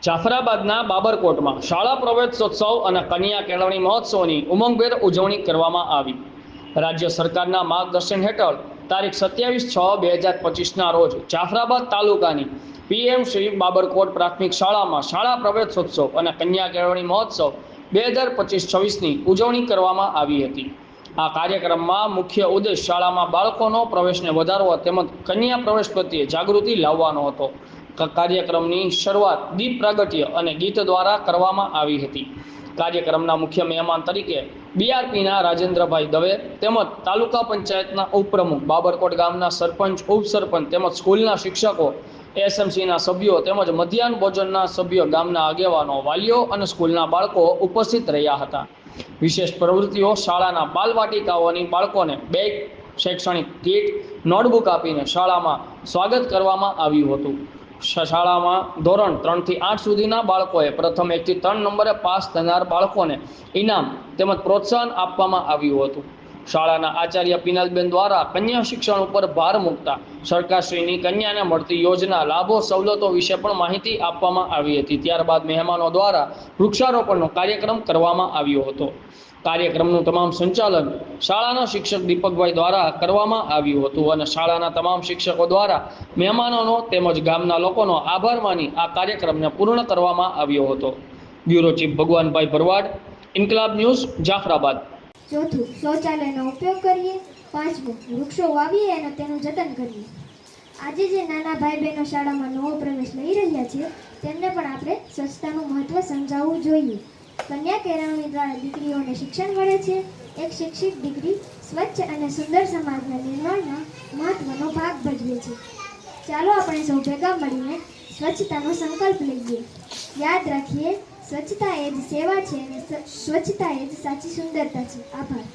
જાફરાબાદના બાબરકોટમાં શાળા પ્રવેશોત્સવ અને કન્યા કેળવણી મહોત્સવની ઉમંગભેર ઉજવણી કરવામાં આવી। રાજ્ય સરકારના માર્ગદર્શન હેઠળ તારીખ 27/6/2025ના રોજ જાફરાબાદ તાલુકાની PM શ્રી બાબરકોટ પ્રાથમિક શાળામાં શાળા પ્રવેશોત્સવ અને કન્યા કેળવણી મહોત્સવ 2025-26ની ઉજવણી કરવામાં આવી હતી। આ કાર્યક્રમમાં મુખ્ય ઉદ્દેશ શાળામાં બાળકોનો પ્રવેશને વધારવા તેમજ કન્યા પ્રવેશ પ્રત્યે જાગૃતિ લાવવાનો હતો। કાર્યક્રમની શરૂઆત દીપ પ્રાગટ્ય અને ગીત દ્વારા કરવામાં આવી હતી। કાર્યક્રમના મુખ્ય મહેમાન તરીકે BRPના રાજેન્દ્રભાઈ દવે તેમજ તાલુકા પંચાયતના ઉપપ્રમુખ, બાબરકોટ ગામના સરપંચ, ઉપસરપંચ તેમજ સ્કૂલના શિક્ષકો, SMCના સભ્યો તેમજ મધ્યાહન ભોજનના સભ્યો, ગામના આગેવાનો, વાલીઓ અને સ્કૂલના બાળકો ઉપસ્થિત રહ્યા હતા। વિશેષ પ્રવૃત્તિઓ શાળાના બાલવાટિકાઓની બાળકોને બેગ, શૈક્ષણિક કીટ, નોટબુક આપીને શાળામાં સ્વાગત કરવામાં આવ્યું હતું। શાળામાં ધોરણ 3 થી 8 સુધીના બાળકોએ પ્રથમ 1 થી 3 નંબરે પાસ થનાર બાળકોને ઇનામ તેમજ પ્રોત્સાહન આપવામાં આવ્યું હતું। શાળાના આચાર્ય પિનલબેન દ્વારા કન્યા શિક્ષણ ઉપર ભાર મૂકતા સરકારશ્રીની કન્યાને મળતી યોજના, લાભો, સવલતો વિશે પણ માહિતી આપવામાં આવી હતી। ત્યારબાદ મહેમાનો દ્વારા વૃક્ષારોપણનો કાર્યક્રમ કરવામાં આવ્યો હતો। કાર્યક્રમનું તમામ સંચાલન શાળાના શિક્ષક દીપકભાઈ દ્વારા કરવામાં આવ્યું હતું અને શાળાના તમામ શિક્ષકો દ્વારા મહેમાનોનો તેમજ ગામના લોકોનો આભાર માની આ કાર્યક્રમને પૂર્ણ કરવામાં આવ્યો હતો। બ્યુરો ચીફ ભગવાનભાઈ ભરવાડ, ઇન્કલાબ ન્યૂઝ, જાફરાબાદ। ચોથું, શૌચાલયનો ઉપયોગ કરીએ। પાંચમું, વૃક્ષો વાવીએ અને તેનું જતન કરીએ। આજે જે નાના ભાઈ બહેનો શાળામાં નવો પ્રવેશ લઈ રહ્યા છે તેમને પણ આપણે સ્વચ્છતાનું મહત્વ સમજાવવું જોઈએ। કન્યા કેળવણી દ્વારા દીકરીઓને શિક્ષણ મળે છે। એક શિક્ષિત દીકરી સ્વચ્છ અને સુંદર સમાજના નિર્માણમાં મહત્વનો ભાગ ભજવે છે। ચાલો આપણે સૌ ભેગા મળીને સ્વચ્છતાનો સંકલ્પ લઈએ। યાદ રાખીએ, સ્વચ્છતા એ જ સેવા છે અને સ્વચ્છતા એ જ સાચી સુંદરતા છે। આભાર।